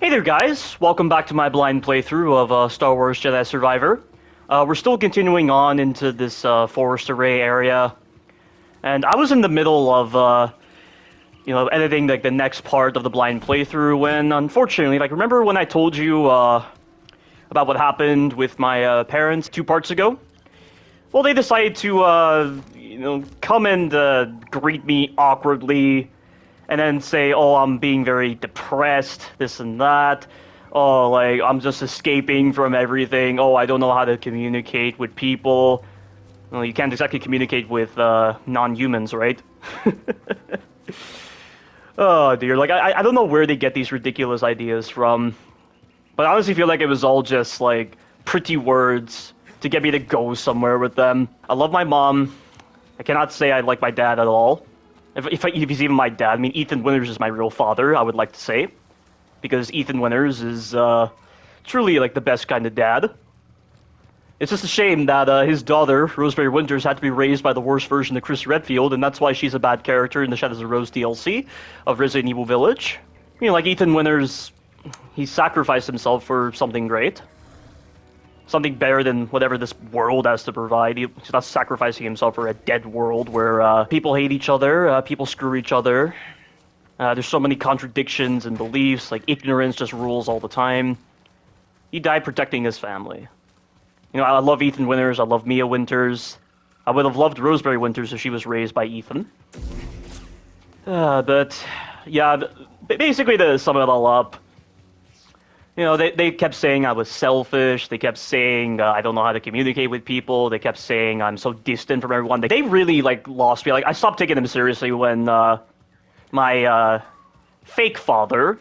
Hey there guys, welcome back to my blind playthrough of Star Wars Jedi Survivor. We're still continuing on into this forest array area, and I was in the middle of, editing like the next part of the blind playthrough when, unfortunately, remember when I told you about what happened with my parents 2 parts ago? Well, they decided to, come and greet me awkwardly, and then say, oh, I'm being very depressed, this and that. Oh, I'm just escaping from everything. Oh, I don't know how to communicate with people. Well, you can't exactly communicate with non-humans, right? Oh, dear. I don't know where they get these ridiculous ideas from. But I honestly feel like it was all just, pretty words to get me to go somewhere with them. I love my mom. I cannot say I like my dad at all. If he's even my dad. I mean, Ethan Winters is my real father, I would like to say. Because Ethan Winters is, truly, the best kind of dad. It's just a shame that, his daughter, Rosemary Winters, had to be raised by the worst version of Chris Redfield, and that's why she's a bad character in the Shadows of Rose DLC of Resident Evil Village. You know, like Ethan Winters, he sacrificed himself for something great. Something better than whatever this world has to provide. He's not sacrificing himself for a dead world where people hate each other, people screw each other. There's so many contradictions and beliefs, ignorance just rules all the time. He died protecting his family. You know, I love Ethan Winters, I love Mia Winters. I would have loved Rosemary Winters if she was raised by Ethan. But, yeah, basically to sum it all up, you know, they kept saying I was selfish, they kept saying I don't know how to communicate with people, they kept saying I'm so distant from everyone. They really, lost me. I stopped taking them seriously when my fake father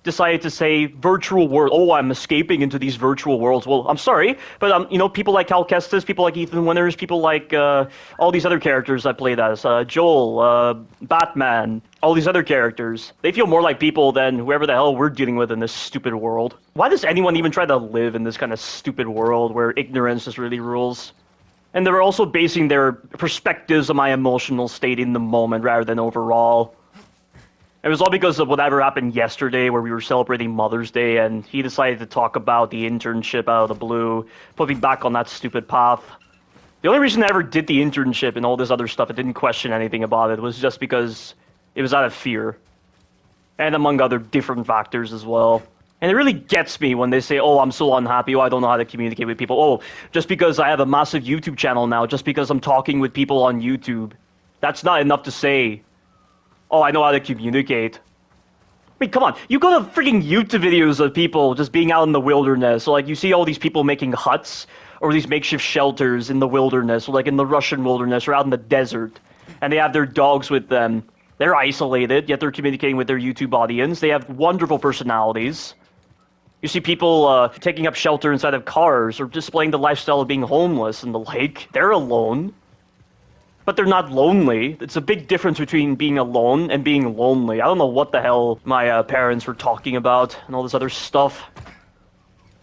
decided to say virtual world. Oh, I'm escaping into these virtual worlds. Well, I'm sorry, but people like Cal Kestis, people like Ethan Winters, people like all these other characters I played as, Joel, Batman, all these other characters, they feel more like people than whoever the hell we're dealing with in this stupid world. Why does anyone even try to live in this kind of stupid world where ignorance just really rules? And they're also basing their perspectives on my emotional state in the moment rather than overall. It was all because of whatever happened yesterday where we were celebrating Mother's Day and he decided to talk about the internship out of the blue, put me back on that stupid path. The only reason I ever did the internship and all this other stuff, I didn't question anything about it, was just because it was out of fear. And among other different factors as well. And it really gets me when they say, oh, I'm so unhappy, oh, I don't know how to communicate with people. Oh, just because I have a massive YouTube channel now, just because I'm talking with people on YouTube, that's not enough to say, oh, I know how to communicate. I mean, come on, you go to freaking YouTube videos of people just being out in the wilderness, so you see all these people making huts, or these makeshift shelters in the wilderness, or in the Russian wilderness, or out in the desert, and they have their dogs with them. They're isolated, yet they're communicating with their YouTube audience. They have wonderful personalities. You see people taking up shelter inside of cars, or displaying the lifestyle of being homeless and the like. They're alone. But they're not lonely. It's a big difference between being alone and being lonely. I don't know what the hell my parents were talking about and all this other stuff.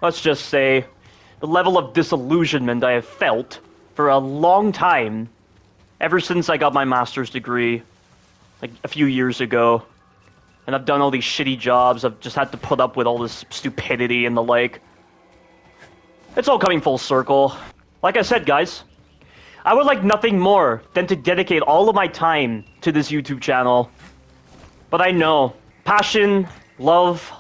Let's just say the level of disillusionment I have felt for a long time, ever since I got my master's degree, a few years ago. And I've done all these shitty jobs, I've just had to put up with all this stupidity and the like. It's all coming full circle. Like I said, guys, I would like nothing more than to dedicate all of my time to this YouTube channel. But I know, passion, love,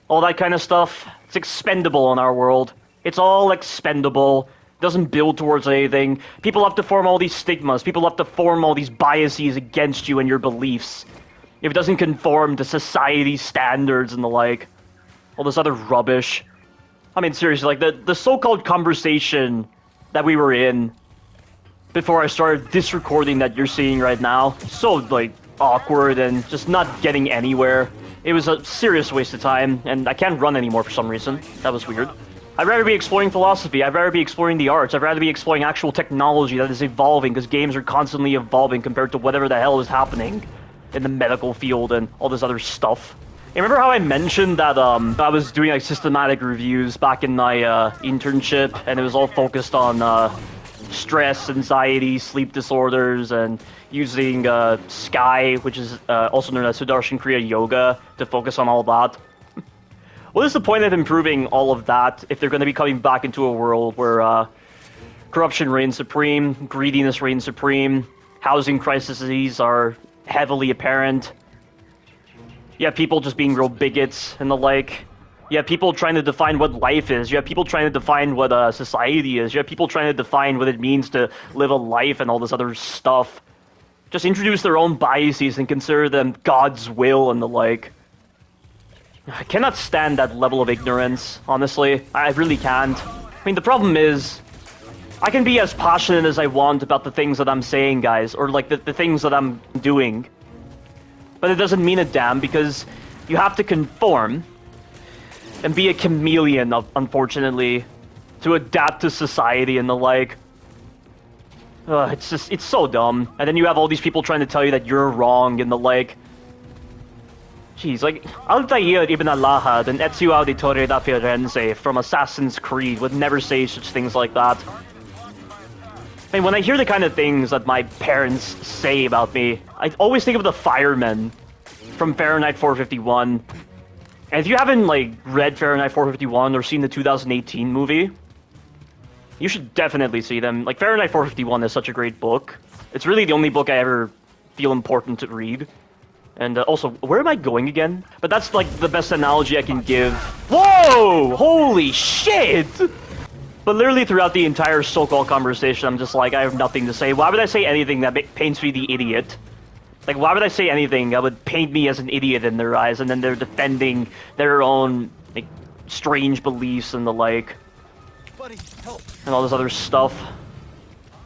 all that kind of stuff, it's expendable in our world. It's all expendable, doesn't build towards anything. People have to form all these stigmas, people have to form all these biases against you and your beliefs. If it doesn't conform to society's standards and the like, all this other rubbish. I mean, seriously, the so-called conversation that we were in before I started this recording that you're seeing right now, so, awkward and just not getting anywhere. It was a serious waste of time, and I can't run anymore for some reason. That was weird. I'd rather be exploring philosophy, I'd rather be exploring the arts, I'd rather be exploring actual technology that is evolving, because games are constantly evolving compared to whatever the hell is happening in the medical field and all this other stuff. Hey, remember how I mentioned that I was doing systematic reviews back in my internship, and it was all focused on stress, anxiety, sleep disorders, and using Sky, which is also known as Sudarshan Kriya Yoga, to focus on all that. what is the point of improving all of that if they're going to be coming back into a world where corruption reigns supreme, greediness reigns supreme, housing crises are heavily apparent. You have people just being real bigots and the like. You have people trying to define what life is. You have people trying to define what society is. You have people trying to define what it means to live a life and all this other stuff. Just introduce their own biases and consider them God's will and the like. I cannot stand that level of ignorance, honestly. I really can't. I mean, the problem is, I can be as passionate as I want about the things that I'm saying, guys, or like the things that I'm doing. But it doesn't mean a damn, because you have to conform and be a chameleon, unfortunately, to adapt to society and the like. It's so dumb. And then you have all these people trying to tell you that you're wrong and the like. Jeez, like, Altair ibn Alahad and Ezio Auditore da Firenze from Assassin's Creed would never say such things like that. I mean, when I hear the kind of things that my parents say about me, I always think of the firemen from Fahrenheit 451. And if you haven't, like, read Fahrenheit 451 or seen the 2018 movie, you should definitely see them. Like, Fahrenheit 451 is such a great book. It's really the only book I ever feel important to read. And also, where am I going again? But that's, like, the best analogy I can give. Whoa! Holy shit! But literally throughout the entire so-called conversation, I'm just like, I have nothing to say. Why would I say anything that paints me the idiot? Like, why would I say anything that would paint me as an idiot in their eyes, and then they're defending their own, like, strange beliefs and the like. Buddy, help. And all this other stuff.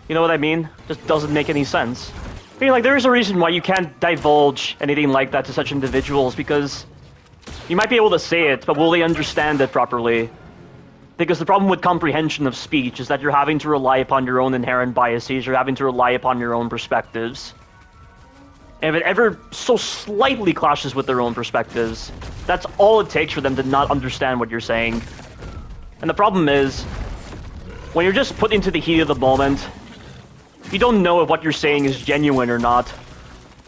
You know what I mean? Just doesn't make any sense. I mean, like, there is a reason why you can't divulge anything like that to such individuals, because you might be able to say it, but will they understand it properly? Because the problem with comprehension of speech is that you're having to rely upon your own inherent biases, you're having to rely upon your own perspectives. And if it ever so slightly clashes with their own perspectives, that's all it takes for them to not understand what you're saying. And the problem is, when you're just put into the heat of the moment, you don't know if what you're saying is genuine or not.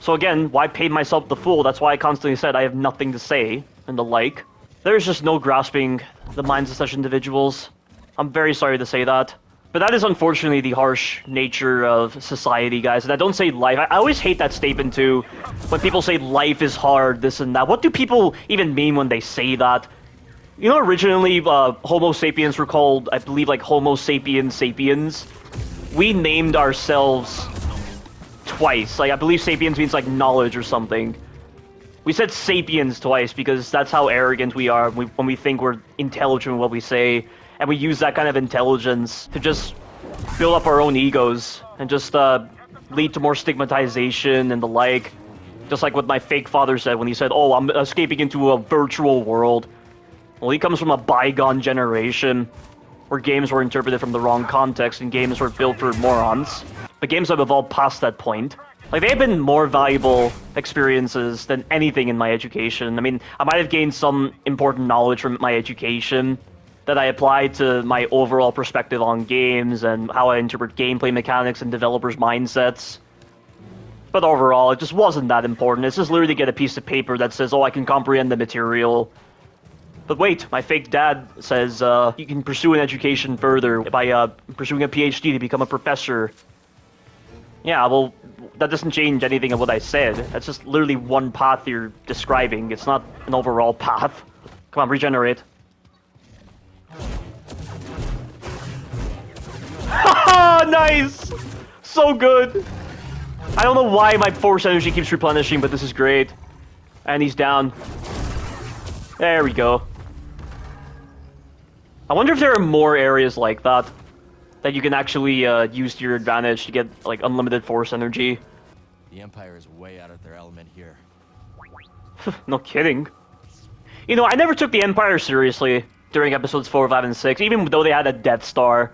So again, why pay myself the fool? That's why I constantly said I have nothing to say, and the like. There's just no grasping the minds of such individuals. I'm very sorry to say that. But that is unfortunately the harsh nature of society, guys. And I don't say life. I always hate that statement too, when people say life is hard, this and that. What do people even mean when they say that? You know, originally, Homo sapiens were called, I believe, like, Homo sapiens sapiens. We named ourselves twice. Like, I believe sapiens means, like, knowledge or something. We said sapiens twice because that's how arrogant we are when we think we're intelligent in what we say. And we use that kind of intelligence to just build up our own egos and just lead to more stigmatization and the like. Just like what my fake father said when he said, oh, I'm escaping into a virtual world. Well, he comes from a bygone generation where games were interpreted from the wrong context and games were built for morons. But games have evolved past that point. Like, they have been more valuable experiences than anything in my education. I mean, I might have gained some important knowledge from my education that I applied to my overall perspective on games and how I interpret gameplay mechanics and developers' mindsets. But overall, it just wasn't that important. It's just literally to get a piece of paper that says, oh, I can comprehend the material. But wait, my fake dad says you can pursue an education further by pursuing a PhD to become a professor. Yeah, well, that doesn't change anything of what I said. That's just literally one path you're describing. It's not an overall path. Come on, regenerate. Haha, nice! So good! I don't know why my force energy keeps replenishing, but this is great. And he's down. There we go. I wonder if there are more areas like that you can actually use to your advantage to get, like, unlimited force energy. The Empire is way out of their element here. No kidding. You know, I never took the Empire seriously during episodes 4, 5, and 6, even though they had a Death Star.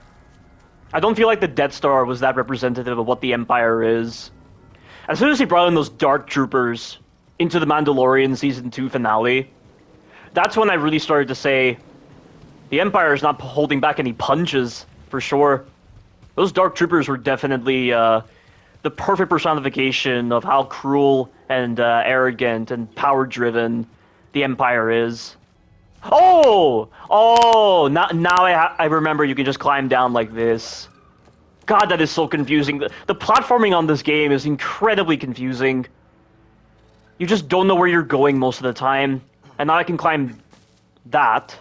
I don't feel like the Death Star was that representative of what the Empire is. As soon as they brought in those Dark Troopers into the Mandalorian Season 2 finale, that's when I really started to say, the Empire is not holding back any punches, for sure. Those Dark Troopers were definitely the perfect personification of how cruel and arrogant and power-driven the Empire is. Oh! Oh! Now I remember you can just climb down like this. God, that is so confusing. The platforming on this game is incredibly confusing. You just don't know where you're going most of the time. And now I can climb that.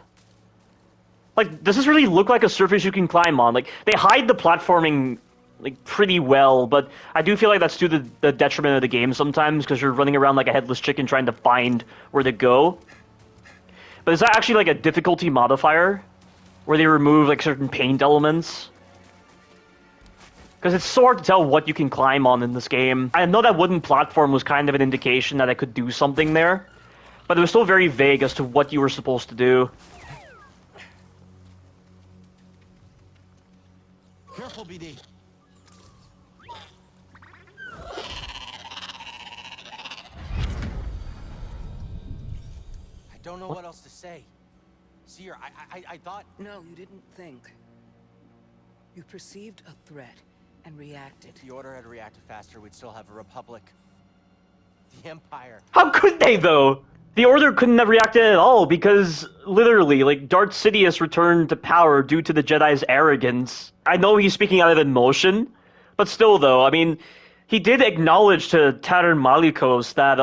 Like, does this really look like a surface you can climb on? Like, they hide the platforming, like, pretty well, but I do feel like that's to the detriment of the game sometimes, because you're running around like a headless chicken trying to find where to go. But is that actually, like, a difficulty modifier? Where they remove, like, certain paint elements? Because it's so hard to tell what you can climb on in this game. I know that wooden platform was kind of an indication that I could do something there, but it was still very vague as to what you were supposed to do. Careful, BD. I don't know what else to say. Seer, I thought... No, you didn't think. You perceived a threat and reacted. If the Order had reacted faster, we'd still have a Republic. The Empire. How could they, though? The Order couldn't have reacted at all, because, literally, like, Darth Sidious returned to power due to the Jedi's arrogance. I know he's speaking out of emotion, but still, though, I mean, he did acknowledge to Taron Malicos that,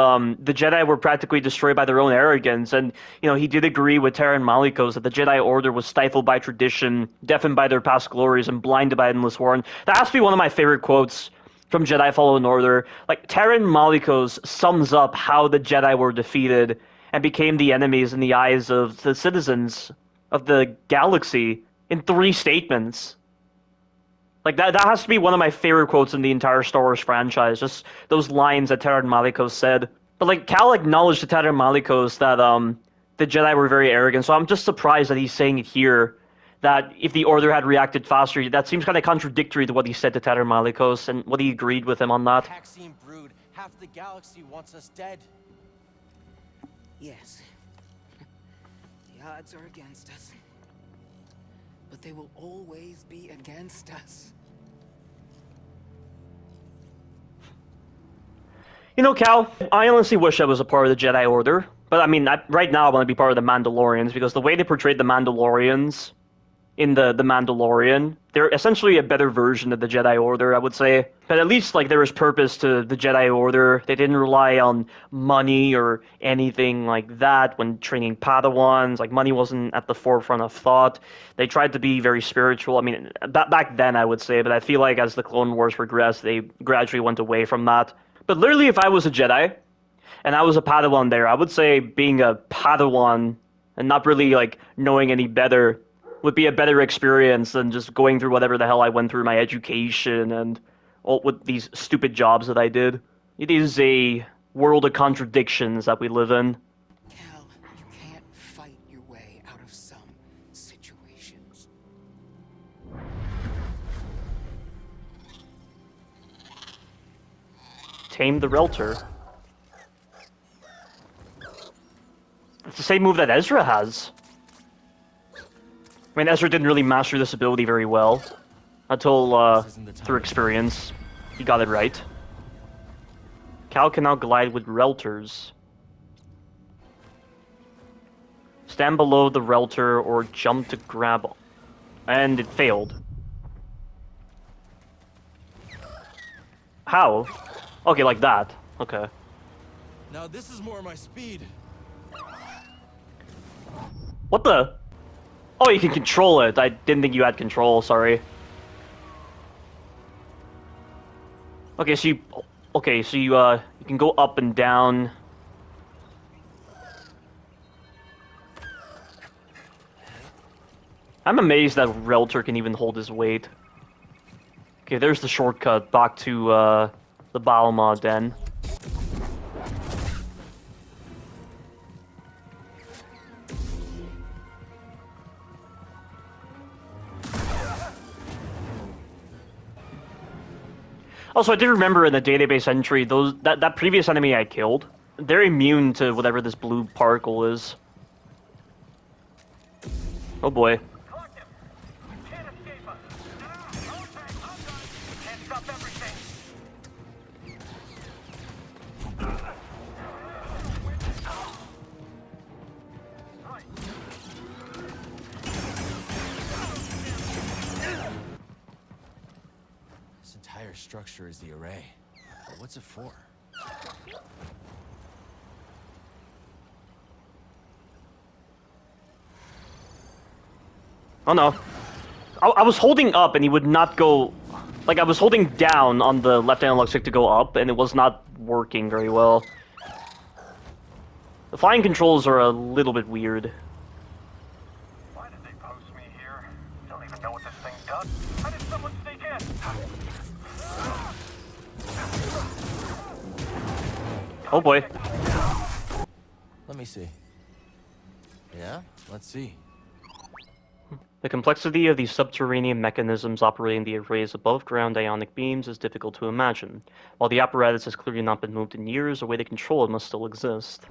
the Jedi were practically destroyed by their own arrogance, and, you know, he did agree with Taron Malicos that the Jedi Order was stifled by tradition, deafened by their past glories, and blinded by endless war, and that has to be one of my favorite quotes from Jedi Fallen Order. Like, Taron Malicos sums up how the Jedi were defeated and became the enemies in the eyes of the citizens of the galaxy in 3 statements. Like, that has to be one of my favorite quotes in the entire Star Wars franchise, just those lines that Taron Malicos said. But, like, Cal acknowledged to Taron Malicos that, the Jedi were very arrogant, so I'm just surprised that he's saying it here, that if the Order had reacted faster. That seems kind of contradictory to what he said to Taron Malicos, and what he agreed with him on that. Haxian brood. Half the galaxy wants us dead. Yes. The odds are against us. But they will always be against us. You know, Cal, I honestly wish I was a part of the Jedi Order. But, I mean, right now I want to be part of the Mandalorians, because the way they portrayed the Mandalorians in the Mandalorian, they're essentially a better version of the Jedi Order, I would say. But at least, like, there was purpose to the Jedi Order. They didn't rely on money or anything like that when training Padawans. Like, money wasn't at the forefront of thought. They tried to be very spiritual. I mean, back then, I would say, but I feel like as the Clone Wars progressed, they gradually went away from that. But literally, if I was a Jedi, and I was a Padawan there, I would say being a Padawan and not really, like, knowing any better would be a better experience than just going through whatever the hell I went through my education and all with these stupid jobs that I did. It is a world of contradictions that we live in. Cal, you can't fight your way out of some situations. Tame the Relter. It's the same move that Ezra has. I mean, Ezra didn't really master this ability very well until, through experience, he got it right. Cal can now glide with Relters. Stand below the Relter or jump to grab. And it failed. How? Okay, like that. Okay. Now this is more my speed. What the? Oh, you can control it. I didn't think you had control, sorry. Okay, so you can go up and down. I'm amazed that Relter can even hold his weight. Okay, there's the shortcut back to the Balma Den. Also, I did remember in the database entry, that previous enemy I killed, they're immune to whatever this blue particle is. Oh boy. structure is the array. But what's it for? Oh no. I was holding up and he would not go... Like, I was holding down on the left analog stick to go up, and it was not working very well. The flying controls are a little bit weird. Why did they post me here? Don't even know what this thing does. How did someone sneak in? Oh boy. Let me see. Yeah? Let's see. The complexity of these subterranean mechanisms operating the array's above-ground ionic beams is difficult to imagine. While the apparatus has clearly not been moved in years, a way to control it must still exist.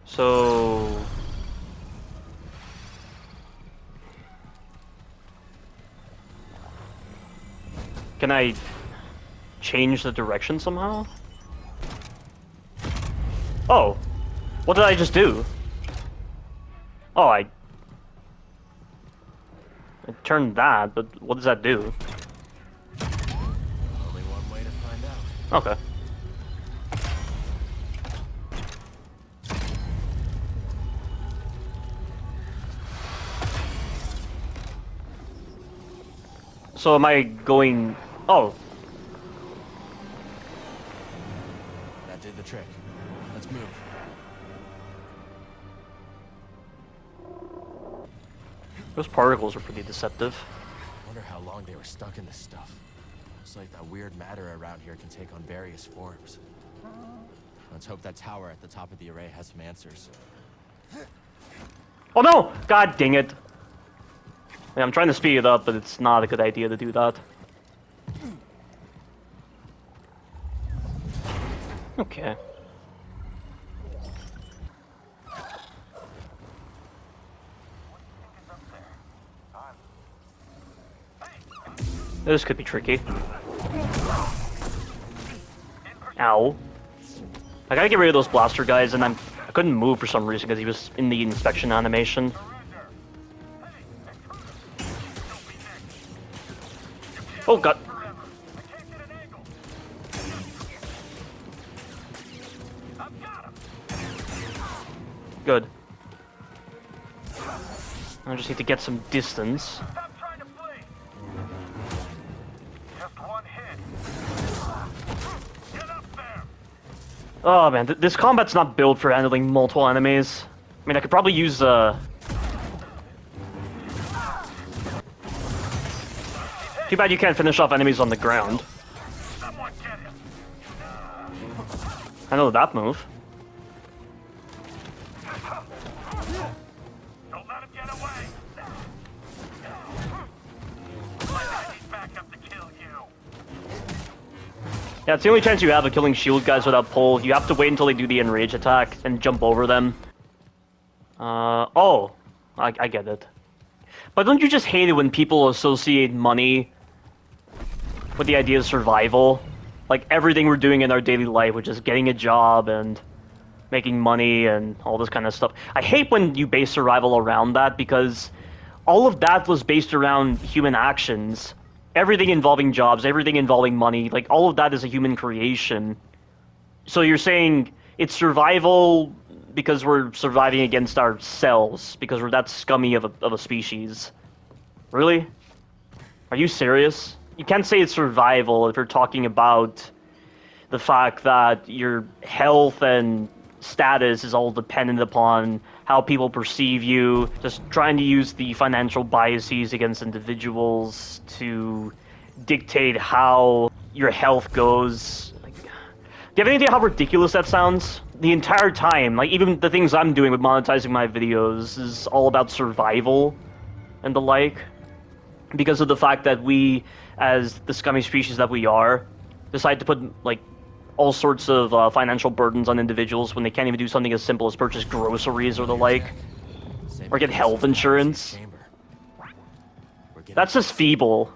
So... Can I change the direction somehow? Oh! What did I just do? Oh, I turned that, but what does that do? Only one way to find out. Okay. So am I going... Oh. That did the trick. Let's move. Those particles are pretty deceptive. Wonder how long they were stuck in this stuff. Looks like that weird matter around here can take on various forms. Let's hope that tower at the top of the array has some answers. Oh no! God dang it. Yeah, I'm trying to speed it up, but it's not a good idea to do that. Okay. This could be tricky. Ow. I gotta get rid of those blaster guys, and I couldn't move for some reason because he was in the inspection animation. Oh god. Good. I just need to get some distance. Stop trying to flee. Just one hit. Get up there. Oh man, this combat's not built for handling multiple enemies. I mean, I could probably use Too bad you can't finish off enemies on the ground. Someone get him. I know that move. Don't let him get away. I need backup to kill you. Yeah, it's the only chance you have of killing shield guys without pull. You have to wait until they do the enrage attack and jump over them. Oh. I get it. But don't you just hate it when people associate money with the idea of survival? Like everything we're doing in our daily life, which is getting a job and making money and all this kind of stuff. I hate when you base survival around that, because all of that was based around human actions. Everything involving jobs, everything involving money, like all of that is a human creation. So you're saying it's survival because we're surviving against ourselves, because we're that scummy of a species. Really? Are you serious? You can't say it's survival if you're talking about the fact that your health and status is all dependent upon how people perceive you, just trying to use the financial biases against individuals to dictate how your health goes. Like, do you have any idea how ridiculous that sounds? The entire time, like even the things I'm doing with monetizing my videos is all about survival and the like, because of the fact that we, as the scummy species that we are, decide to put like all sorts of financial burdens on individuals when they can't even do something as simple as purchase groceries or the like, or get health insurance. That's just feeble.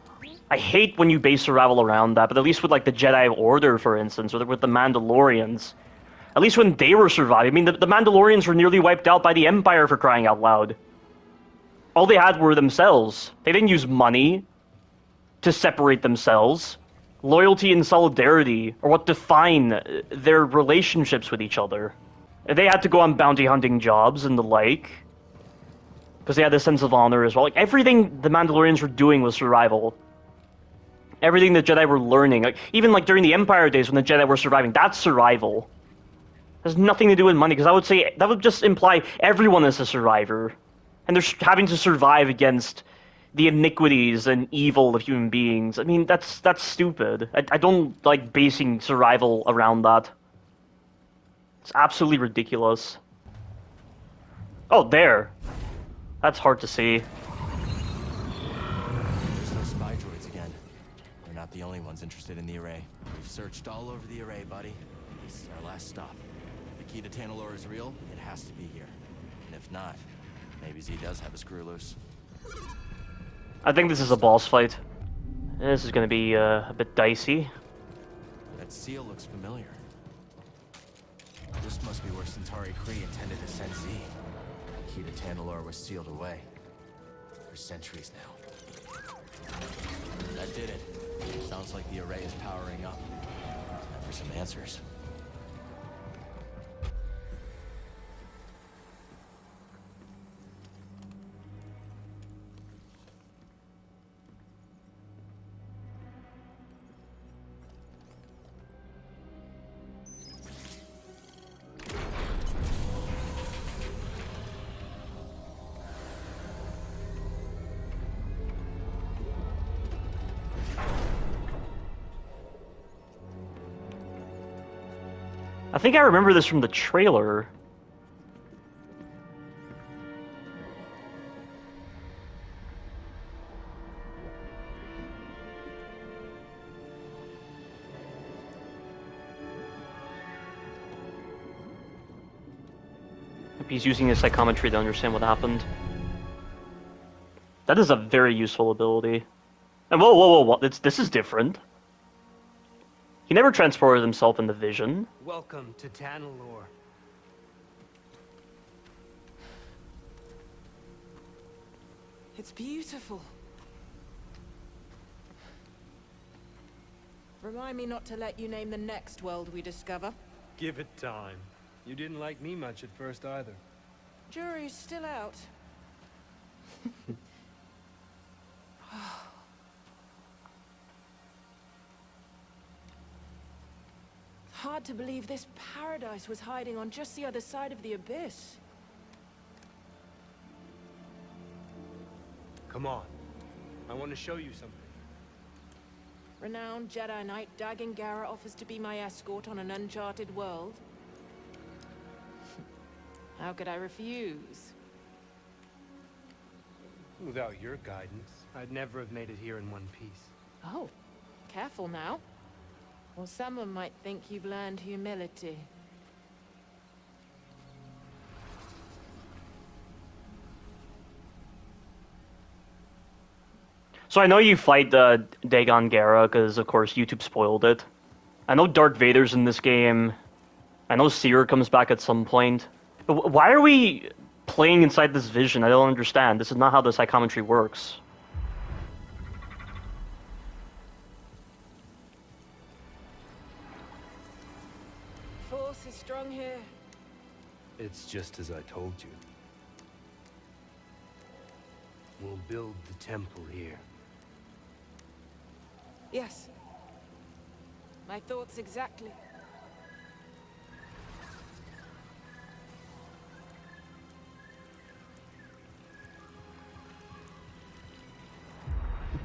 I hate when you base survival around that, but at least with like the Jedi Order, for instance, or with the Mandalorians, at least when they were surviving, I mean, the Mandalorians were nearly wiped out by the Empire, for crying out loud. All they had were themselves. They didn't use money to separate themselves. loyalty and solidarity are what define their relationships with each other. They had to go on bounty hunting jobs and the like, because they had a sense of honor as well. Like, everything the Mandalorians were doing was survival. Everything the Jedi were learning, like, even like during the Empire days when the Jedi were surviving, that's survival. It has nothing to do with money, because I would say that would just imply everyone is a survivor. And they're having to survive against the iniquities and evil of human beings. I mean, that's stupid. I don't like basing survival around that. It's absolutely ridiculous. Oh, there. That's hard to see. There's those spy droids again. They're not the only ones interested in the array. We've searched all over the array, buddy. This is our last stop. If the key to Tanalorr is real, it has to be here. And if not, maybe Z does have a screw loose. I think this is a boss fight. This is gonna be a bit dicey. That seal looks familiar. This must be where Centauri Kree intended to send Z. The key to Tanalorr was sealed away. For centuries now. That did it. Sounds like the array is powering up. Time for some answers. I think I remember this from the trailer. Hope he's using his psychometry to understand what happened. That is a very useful ability. And whoa, this is different. He never transported himself in the vision. Welcome to Tanalorr. It's beautiful. Remind me not to let you name the next world we discover. Give it time. You didn't like me much at first either. Jury's still out. Hard to believe this paradise was hiding on just the other side of the abyss. Come on. I want to show you something. Renowned Jedi Knight Dagan Gera offers to be my escort on an uncharted world. How could I refuse? Without your guidance, I'd never have made it here in one piece. Oh, careful now. Or someone might think you've learned humility. So I know you fight Dagan Gera because, of course, YouTube spoiled it. I know Darth Vader's in this game. I know Seer comes back at some point. But why are we playing inside this vision? I don't understand. This is not how the psychometry works. Force is strong here. It's just as I told you. We'll build the temple here. Yes. My thoughts exactly.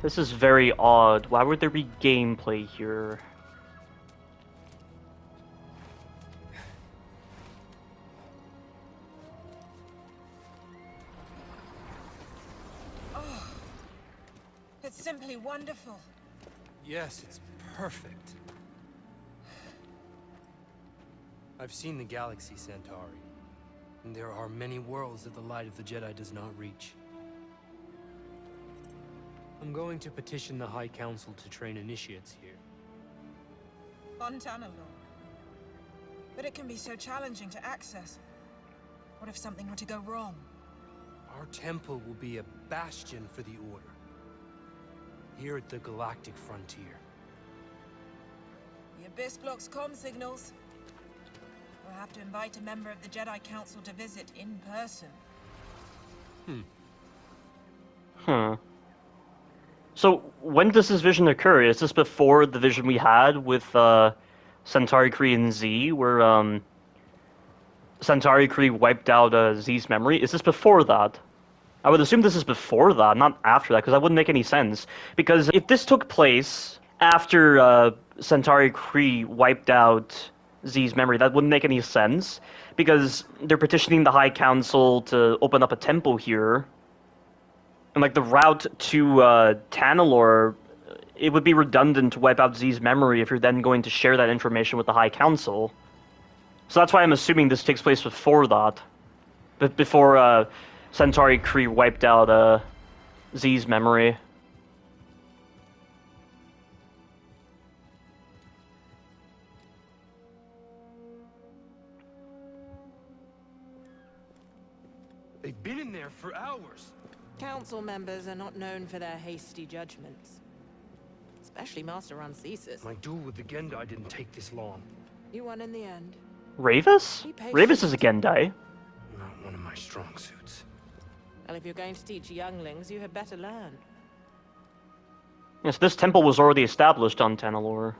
This is very odd. Why would there be gameplay here? It's simply wonderful. Yes, it's perfect. I've seen the galaxy, Centauri. And there are many worlds that the light of the Jedi does not reach. I'm going to petition the High Council to train initiates here. On Tanalorr. But it can be so challenging to access. What if something were to go wrong? Our temple will be a bastion for the Order. Here at the galactic frontier. The Abyss blocks comm signals. We'll have to invite a member of the Jedi Council to visit in person. Huh. So, when does this vision occur? Is this before the vision we had with Centauri Kree and Z, where Centauri Kree wiped out Z's memory? Is this before that? I would assume this is before that, not after that, because that wouldn't make any sense. Because if this took place after Centauri Kree wiped out Z's memory, that wouldn't make any sense. Because they're petitioning the High Council to open up a temple here. And like the route to Tanalorr, it would be redundant to wipe out Z's memory if you're then going to share that information with the High Council. So that's why I'm assuming this takes place before that. But before Centauri Kree wiped out Z's memory. They've been in there for hours. Council members are not known for their hasty judgments. Especially Master Rancesis. My duel with the Gendai didn't take this long. You won in the end. Ravis? Be patient. Ravis is a Gendai. Not one of my strong suits. Well, if you're going to teach younglings, you had better learn. Yes, this temple was already established on Tanalorr.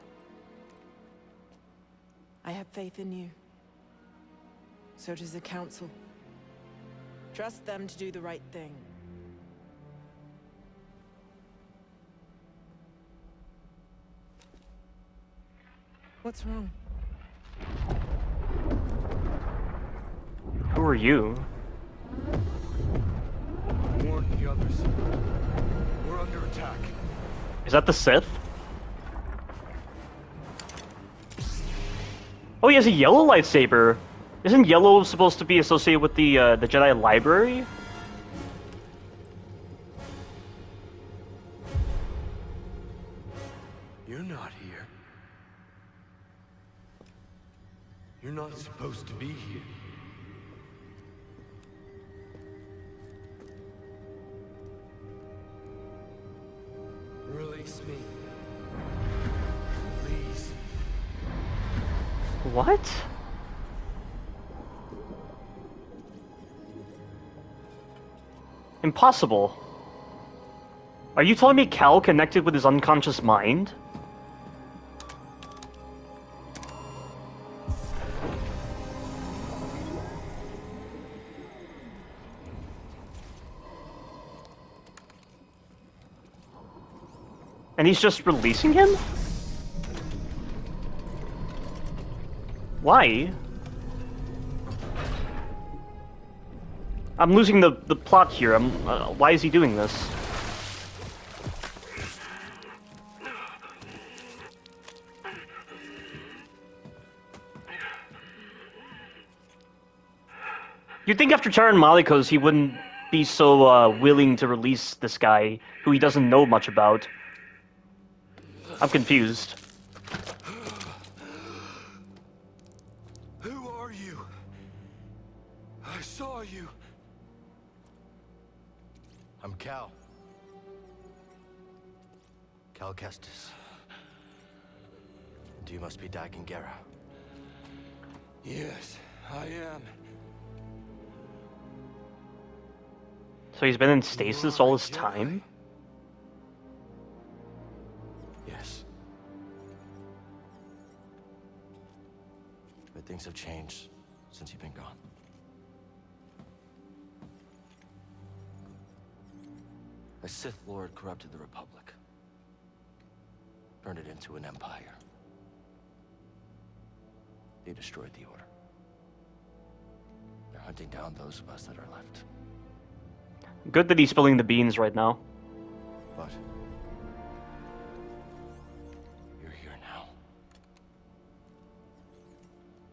I have faith in you. So does the Council. Trust them to do the right thing. What's wrong? Who are you? Warn the others. We're under attack. Is that the Sith? Oh, he has a yellow lightsaber. Isn't yellow supposed to be associated with the Jedi library? You're not here. You're not supposed to be here. Release me. Please. What? Impossible. Are you telling me Cal connected with his unconscious mind? And he's just releasing him? Why? I'm losing the plot here. Why is he doing this? You'd think after Taron Malicos he wouldn't be so willing to release this guy, who he doesn't know much about. I'm confused. Who are you? I saw you. I'm Cal. Cal Kestis. And you must be Dagan Gera. Yes, I am. So he's been in stasis all this time? Yes. But things have changed since you've been gone. A Sith Lord corrupted the Republic. Turned it into an empire. They destroyed the Order. They're hunting down those of us that are left. Good that he's spilling the beans right now. But you're here now.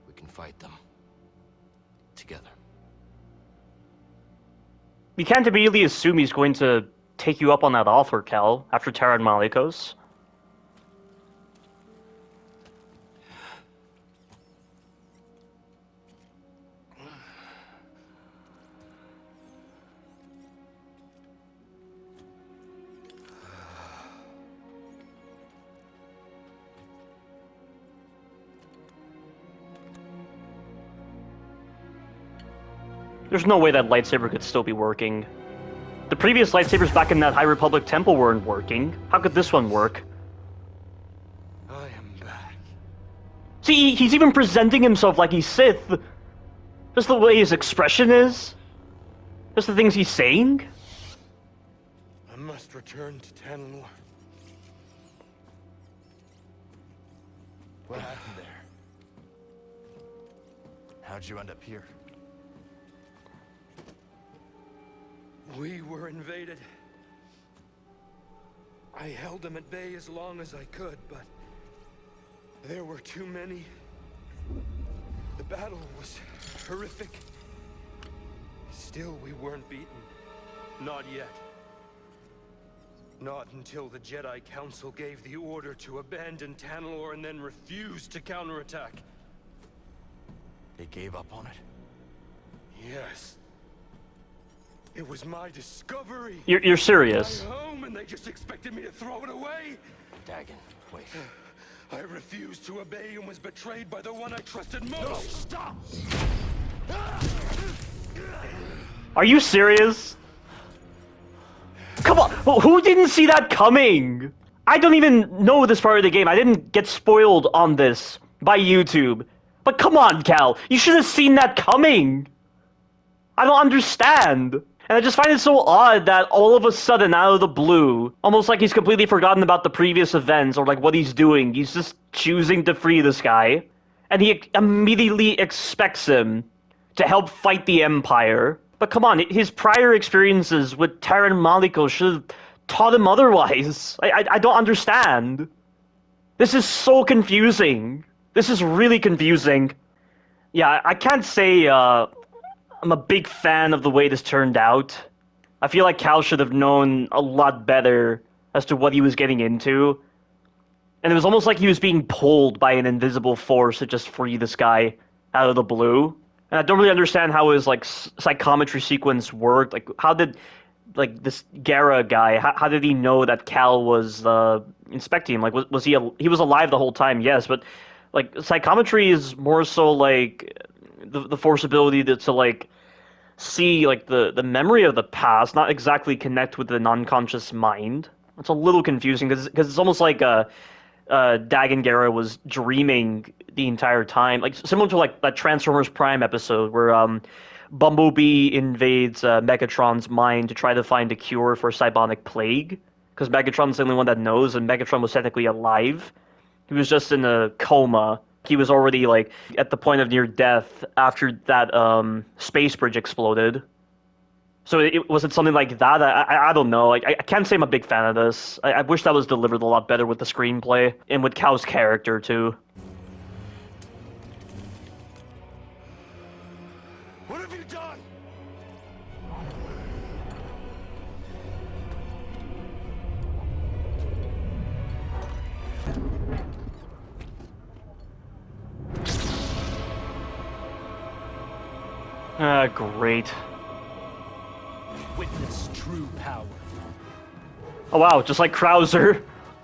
We can fight them together. You can't immediately assume he's going to take you up on that offer, Cal, after Taron Malicos. There's no way that lightsaber could still be working. The previous lightsabers back in that High Republic temple weren't working. How could this one work? I am back. See, he's even presenting himself like he's Sith. Just the way his expression is. Just the things he's saying. I must return to Tanalor. What happened there? How'd you end up here? We were invaded. I held them at bay as long as I could, but there were too many. The battle was horrific. Still, we weren't beaten. Not yet. Not until the Jedi Council gave the order to abandon Tanalor and then refused to counterattack. They gave up on it? Yes. It was my discovery. You're serious. My home, and they just expected me to throw it away. Dagan, wait. I refused to obey and was betrayed by the one I trusted most. No, stop! Are you serious? Come on, who didn't see that coming? I don't even know this part of the game. I didn't get spoiled on this by YouTube. But come on, Cal, you should have seen that coming. I don't understand. And I just find it so odd that all of a sudden, out of the blue, almost like he's completely forgotten about the previous events or like what he's doing, he's just choosing to free this guy. And he immediately expects him to help fight the Empire. But come on, his prior experiences with Taron and Malicos should have taught him otherwise. I don't understand. This is so confusing. This is really confusing. Yeah, I can't say I'm a big fan of the way this turned out. I feel like Cal should have known a lot better as to what he was getting into. And it was almost like he was being pulled by an invisible force to just free this guy out of the blue. And I don't really understand how his like psychometry sequence worked. Like, how did like this Gera guy? How did he know that Cal was inspecting him? Like, was he was alive the whole time? Yes, but like psychometry is more so like the force ability to like see like the memory of the past, not exactly connect with the non-conscious mind. It's a little confusing because it's almost like Dagan Gera was dreaming the entire time, like similar to like that Transformers Prime episode where Bumblebee invades Megatron's mind to try to find a cure for Cybonic plague, because Megatron's the only one that knows, and Megatron was technically alive. He was just in a coma. He was already like at the point of near death after that space bridge exploded. So was it something like that? I don't know. Like, I can't say I'm a big fan of this. I wish that was delivered a lot better with the screenplay and with Cal's character too. What have you done? Great. Witness true power. Oh wow, just like Krauser.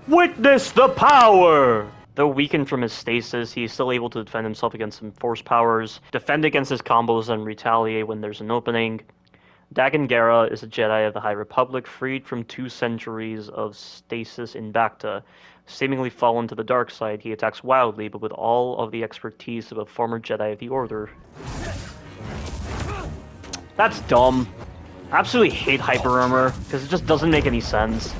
Witness the power! Though weakened from his stasis, he is still able to defend himself against some force powers, defend against his combos, and retaliate when there's an opening. Dagan Gera is a Jedi of the High Republic, freed from 2 centuries of stasis in Bacta. Seemingly fallen to the dark side, he attacks wildly, but with all of the expertise of a former Jedi of the Order. That's dumb. I absolutely hate Hyper Armor, because it just doesn't make any sense.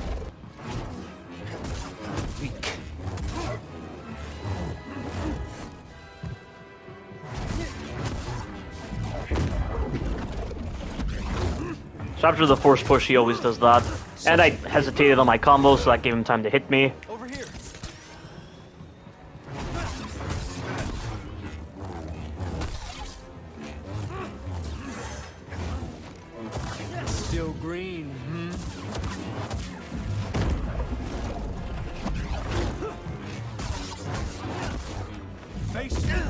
So after the force push, he always does that. And I hesitated on my combo, so that gave him time to hit me. Over here. Still green, hmm? Face it.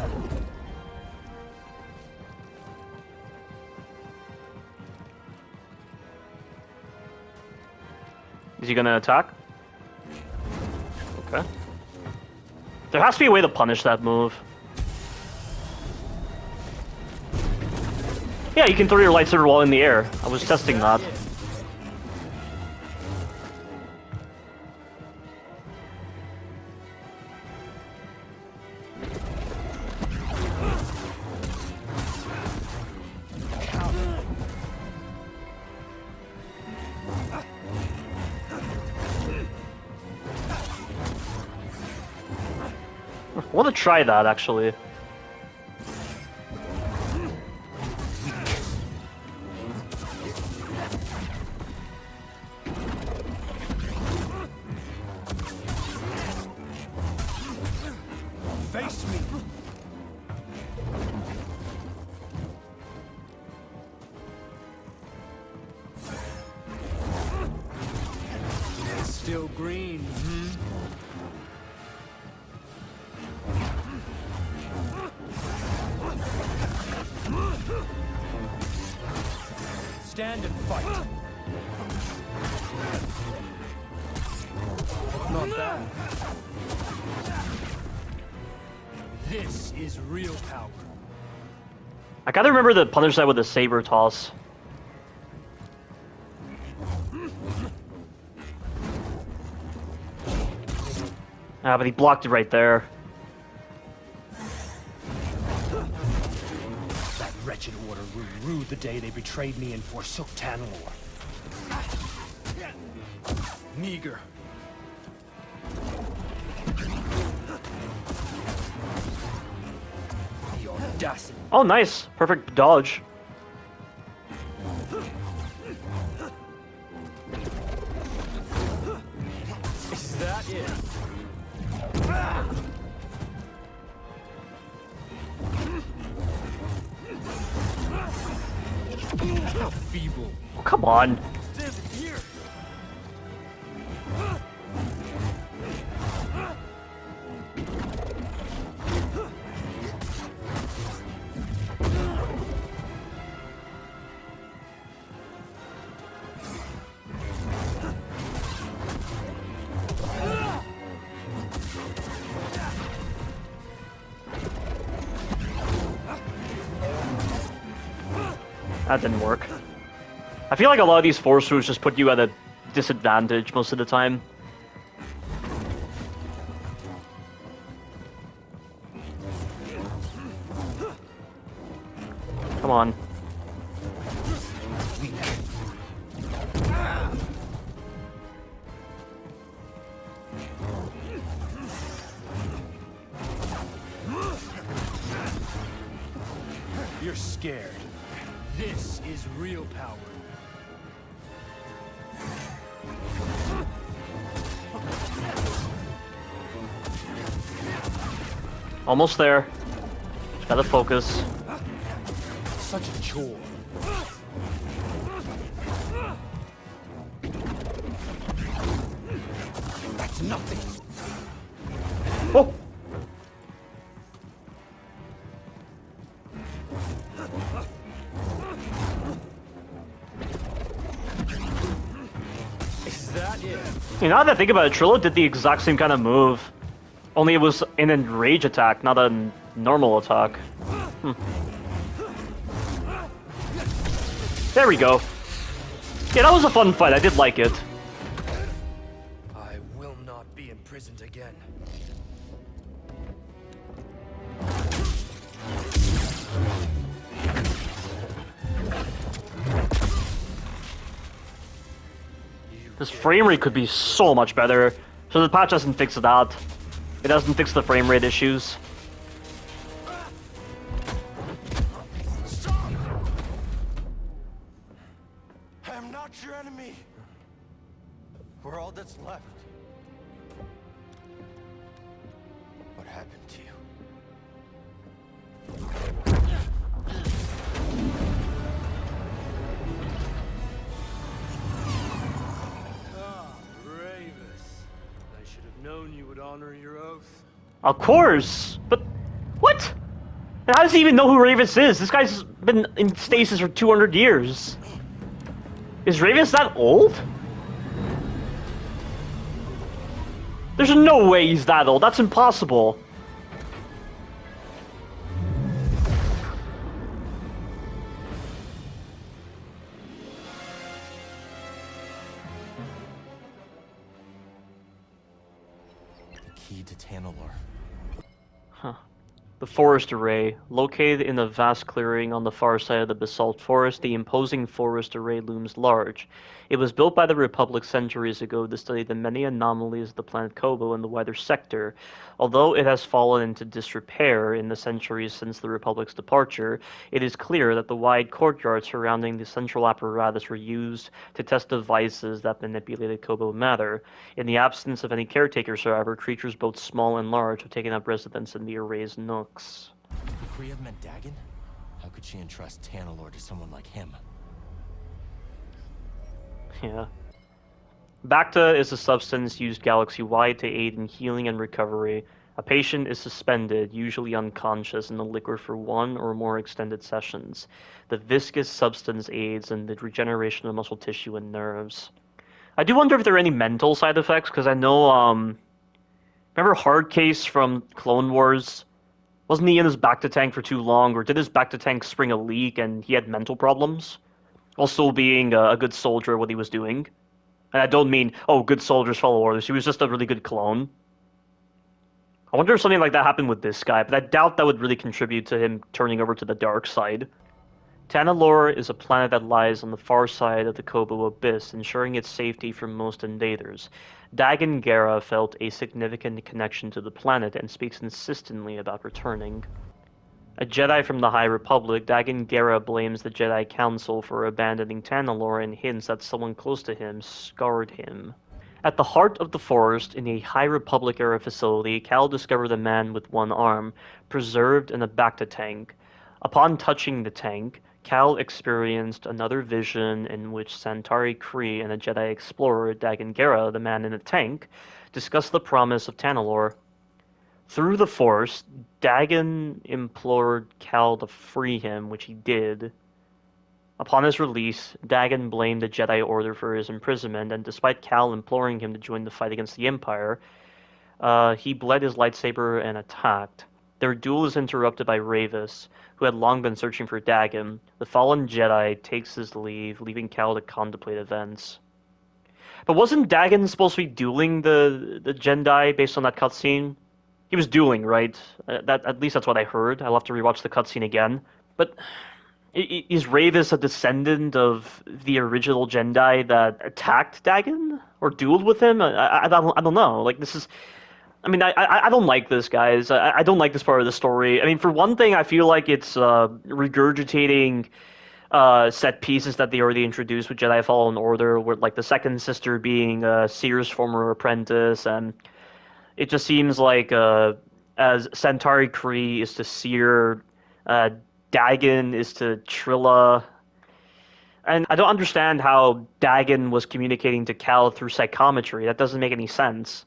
Is he gonna attack? Okay. There has to be a way to punish that move. Yeah, you can throw your lightsaber while in the air. I was testing that. I want to try that, actually. Face me. Still green, Stand and fight. Not bad. This is real power. I gotta remember to punish that with a saber toss. Ah, but he blocked it right there. That wretched order will rue the day they betrayed me and forsook Tanalor. Meager. The audacity. Oh, nice. Perfect dodge. Is that it? How feeble. Oh, come on. Stand here. That didn't work. I feel like a lot of these force moves just put you at a disadvantage most of the time. Come on. You're scared. This is real power. Almost there. Just gotta focus. Such a chore. That's nothing. Oh! Is that it? You know, now that I think about it, Trillo did the exact same kind of move. Only it was an enrage attack, not a normal attack. There we go. Yeah, that was a fun fight. I did like it. I will not be imprisoned again. This frame rate could be so much better. So the patch doesn't fix that. It doesn't fix the frame rate issues. Stop! I am not your enemy. We're all that's left. What happened to you? I should have known you would honor your oath. Of course! But what? And how does he even know who Ravis is? This guy's been in stasis for 200 years. Is Ravis that old? There's no way he's that old. That's impossible. key to Tanalor. Huh. The forest array. Located in a vast clearing on the far side of the basalt forest, the imposing forest array looms large. It was built by the Republic centuries ago to study the many anomalies of the planet Kobo and the wider sector. Although it has fallen into disrepair in the centuries since the Republic's departure, it is clear that the wide courtyard surrounding the central apparatus were used to test devices that manipulated Kobo matter. In the absence of any caretakers, however, creatures both small and large have taken up residence in the array's nooks. Could Kree have meant Dagan? How could she entrust Tanalor to someone like him? Yeah. Bacta is a substance used galaxy-wide to aid in healing and recovery. A patient is suspended, usually unconscious, in the liquid for one or more extended sessions. The viscous substance aids in the regeneration of muscle tissue and nerves. I do wonder if there are any mental side effects, because I know, remember Hardcase from Clone Wars? Wasn't he in his Bacta tank for too long, or did his Bacta tank spring a leak and he had mental problems? While still being a good soldier at what he was doing. And I don't mean, oh, good soldiers follow orders. He was just a really good clone. I wonder if something like that happened with this guy, but I doubt that would really contribute to him turning over to the dark side. Tanalor is a planet that lies on the far side of the Kobo Abyss, ensuring its safety from most invaders. Dagan Gera felt a significant connection to the planet and speaks insistently about returning. A Jedi from the High Republic, Dagan Gera blames the Jedi Council for abandoning Tanalor and hints that someone close to him scarred him. At the heart of the forest, in a High Republic-era facility, Cal discovered a man with one arm, preserved in a Bacta tank. Upon touching the tank, Cal experienced another vision in which Santari Khri and a Jedi explorer, Dagan Gera, the man in the tank, discussed the promise of Tanalor. Through the Force, Dagan implored Cal to free him, which he did. Upon his release, Dagan blamed the Jedi Order for his imprisonment, and despite Cal imploring him to join the fight against the Empire, he bled his lightsaber and attacked. Their duel is interrupted by Ravis, who had long been searching for Dagan. The fallen Jedi takes his leave, leaving Cal to contemplate events. But wasn't Dagan supposed to be dueling the Jedi based on that cutscene? He was dueling, right? At least that's what I heard. I'll have to rewatch the cutscene again. But is Ravis a descendant of the original Jedi that attacked Dagan or dueled with him? I don't know. Like, this is. I mean, I don't like this, guys. I don't like this part of the story. I mean, for one thing, I feel like it's regurgitating set pieces that they already introduced with Jedi Fallen Order, where like the second sister being Seer's former apprentice, and it just seems like as Santari Khri is to Seer, Dagan is to Trilla. And I don't understand how Dagan was communicating to Cal through psychometry. That doesn't make any sense.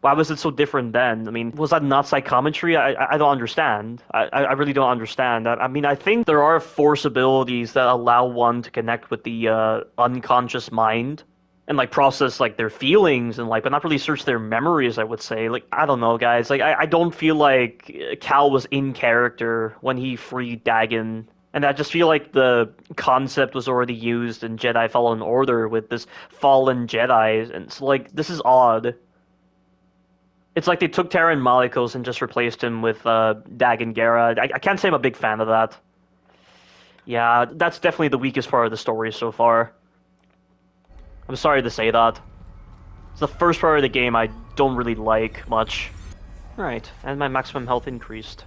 Why was it so different then? I mean, was that not psychometry? I don't understand. I really don't understand. I mean, I think there are Force abilities that allow one to connect with the unconscious mind and like process like their feelings and like, but not really search their memories, I would say. Like, I don't know, guys. Like, I don't feel like Cal was in character when he freed Dagan. And I just feel like the concept was already used in Jedi Fallen Order with this fallen Jedi. And it's like, this is odd. It's like they took Taron Malicos and just replaced him with Dagan Gera. I can't say I'm a big fan of that. Yeah, that's definitely the weakest part of the story so far. I'm sorry to say that. It's the first part of the game I don't really like much. Right, and my maximum health increased.